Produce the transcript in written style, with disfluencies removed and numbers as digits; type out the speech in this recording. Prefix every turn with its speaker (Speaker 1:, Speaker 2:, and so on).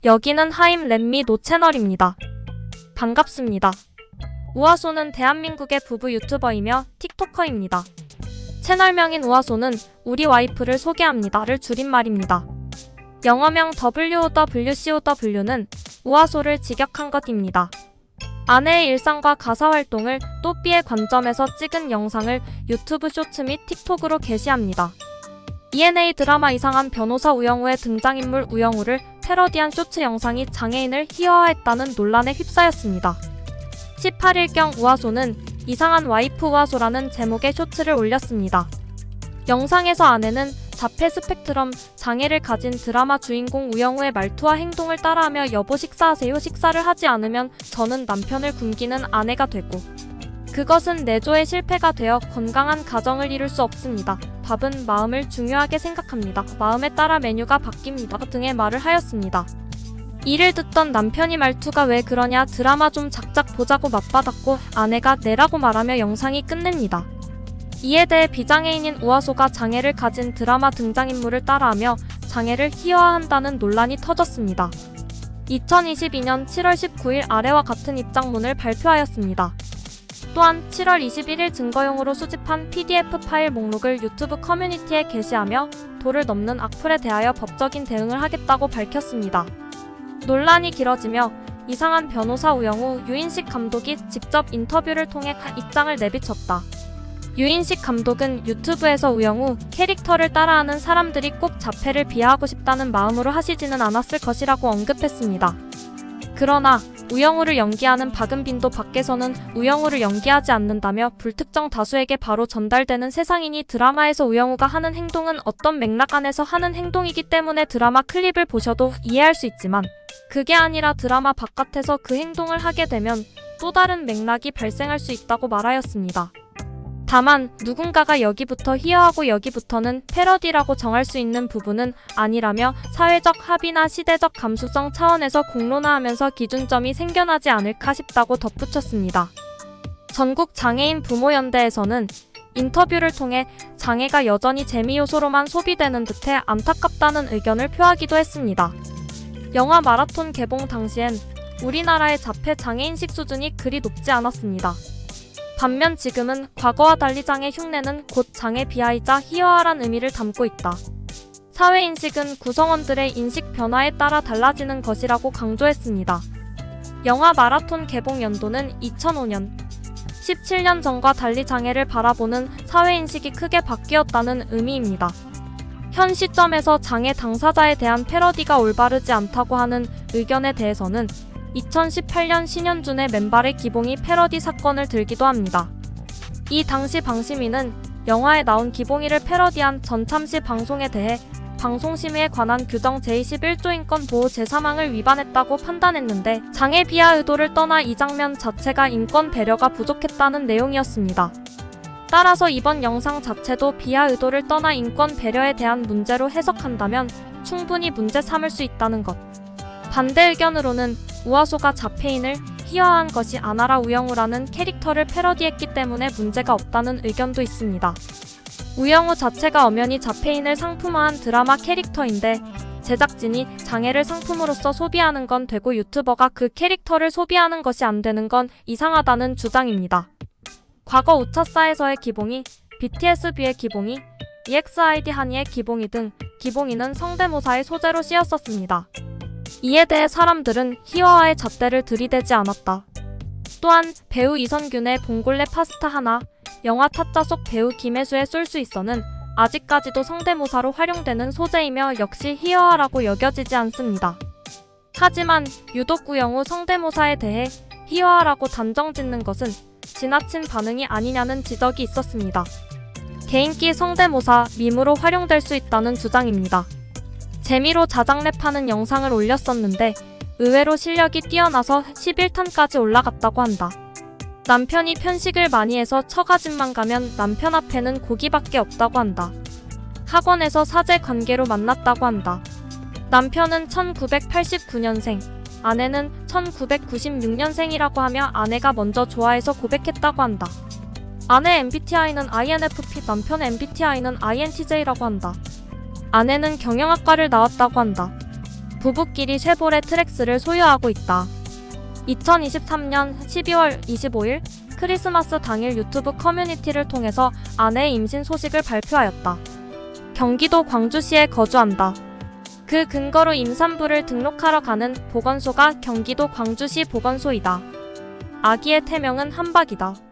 Speaker 1: 여기는 하임 렛미 노 채널입니다. 반갑습니다. 우아소는 대한민국의 부부 유튜버이며 틱토커입니다. 채널명인 우아소는 우리 와이프를 소개합니다를 줄임말입니다. 영어명 WOWCOW는 우아소를 직역한 것입니다. 아내의 일상과 가사활동을 또삐의 관점에서 찍은 영상을 유튜브 쇼츠 및 틱톡으로 게시합니다. ENA 드라마 이상한 변호사 우영우의 등장인물 우영우를 패러디한 쇼츠 영상이 장애인을 희화화했다는 논란에 휩싸였습니다. 18일경 우아소는 이상한 와이프 우아소라는 제목의 쇼츠를 올렸습니다. 영상에서 아내는 자폐 스펙트럼 장애를 가진 드라마 주인공 우영우의 말투와 행동을 따라하며 여보 식사하세요. 식사를 하지 않으면 저는 남편을 굶기는 아내가 되고 그것은 내조의 실패가 되어 건강한 가정을 이룰 수 없습니다. 밥은 마음을 중요하게 생각합니다. 마음에 따라 메뉴가 바뀝니다. 등의 말을 하였습니다. 이를 듣던 남편이 말투가 왜 그러냐 드라마 좀 작작 보자고 맞받았고 아내가 내라고 말하며 영상이 끝냅니다. 이에 대해 비장애인인 우아소가 장애를 가진 드라마 등장인물을 따라하며 장애를 희화화한다는 논란이 터졌습니다. 2022년 7월 19일 아래와 같은 입장문을 발표하였습니다. 또한 7월 21일 증거용으로 수집한 PDF 파일 목록을 유튜브 커뮤니티에 게시하며 도를 넘는 악플에 대하여 법적인 대응을 하겠다고 밝혔습니다. 논란이 길어지며 이상한 변호사 우영우, 유인식 감독이 직접 인터뷰를 통해 입장을 내비쳤다. 유인식 감독은 유튜브에서 우영우 캐릭터를 따라하는 사람들이 꼭 자폐를 비하하고 싶다는 마음으로 하시지는 않았을 것이라고 언급했습니다. 그러나 우영우를 연기하는 박은빈도 밖에서는 우영우를 연기하지 않는다며 불특정 다수에게 바로 전달되는 세상이니 드라마에서 우영우가 하는 행동은 어떤 맥락 안에서 하는 행동이기 때문에 드라마 클립을 보셔도 이해할 수 있지만 그게 아니라 드라마 바깥에서 그 행동을 하게 되면 또 다른 맥락이 발생할 수 있다고 말하였습니다. 다만 누군가가 여기부터 희화하고 여기부터는 패러디라고 정할 수 있는 부분은 아니라며 사회적 합의나 시대적 감수성 차원에서 공론화하면서 기준점이 생겨나지 않을까 싶다고 덧붙였습니다. 전국 장애인 부모연대에서는 인터뷰를 통해 장애가 여전히 재미 요소로만 소비되는 듯해 안타깝다는 의견을 표하기도 했습니다. 영화 마라톤 개봉 당시엔 우리나라의 자폐 장애인식 수준이 그리 높지 않았습니다. 반면 지금은 과거와 달리 장애 흉내는 곧 장애 비하이자 희화화란 의미를 담고 있다. 사회인식은 구성원들의 인식 변화에 따라 달라지는 것이라고 강조했습니다. 영화 마라톤 개봉 연도는 2005년, 17년 전과 달리 장애를 바라보는 사회인식이 크게 바뀌었다는 의미입니다. 현 시점에서 장애 당사자에 대한 패러디가 올바르지 않다고 하는 의견에 대해서는 2018년 신현준의 맨발의 기봉이 패러디 사건을 들기도 합니다. 이 당시 방심위는 영화에 나온 기봉이를 패러디한 전참시 방송에 대해 방송심의에 관한 규정 제21조 인권보호 제3항을 위반했다고 판단했는데 장애 비하 의도를 떠나 이 장면 자체가 인권 배려가 부족했다는 내용이었습니다. 따라서 이번 영상 자체도 비하 의도를 떠나 인권 배려에 대한 문제로 해석한다면 충분히 문제 삼을 수 있다는 것. 반대 의견으로는 우아소가 자폐인을 희화화한 것이 아나라 우영우라는 캐릭터를 패러디했기 때문에 문제가 없다는 의견도 있습니다. 우영우 자체가 엄연히 자폐인을 상품화한 드라마 캐릭터인데 제작진이 장애를 상품으로서 소비하는 건 되고 유튜버가 그 캐릭터를 소비하는 것이 안 되는 건 이상하다는 주장입니다. 과거 우차싸에서의 기봉이, BTS-B의 기봉이, EXID 한이의 기봉이 등 기봉이는 성대모사의 소재로 쓰였었습니다. 이에 대해 사람들은 희화화의 잣대를 들이대지 않았다. 또한 배우 이선균의 봉골레 파스타 하나, 영화 타짜 속 배우 김혜수의 쏠 수 있어는 아직까지도 성대모사로 활용되는 소재이며 역시 희화화라고 여겨지지 않습니다. 하지만 유독 우영우 성대모사에 대해 희화화라고 단정짓는 것은 지나친 반응이 아니냐는 지적이 있었습니다. 개인기 성대모사, 밈으로 활용될 수 있다는 주장입니다. 재미로 자장랩하는 영상을 올렸었는데 의외로 실력이 뛰어나서 11탄까지 올라갔다고 한다. 남편이 편식을 많이 해서 처가집만 가면 남편 앞에는 고기밖에 없다고 한다. 학원에서 사제 관계로 만났다고 한다. 남편은 1989년생, 아내는 1996년생이라고 하며 아내가 먼저 좋아해서 고백했다고 한다. 아내 MBTI는 INFP, 남편의 MBTI는 INTJ라고 한다. 아내는 경영학과를 나왔다고 한다. 부부끼리 쉐보레 트랙스를 소유하고 있다. 2023년 12월 25일 크리스마스 당일 유튜브 커뮤니티를 통해서 아내의 임신 소식을 발표하였다. 경기도 광주시에 거주한다. 그 근거로 임산부를 등록하러 가는 보건소가 경기도 광주시 보건소이다. 아기의 태명은 한박이다.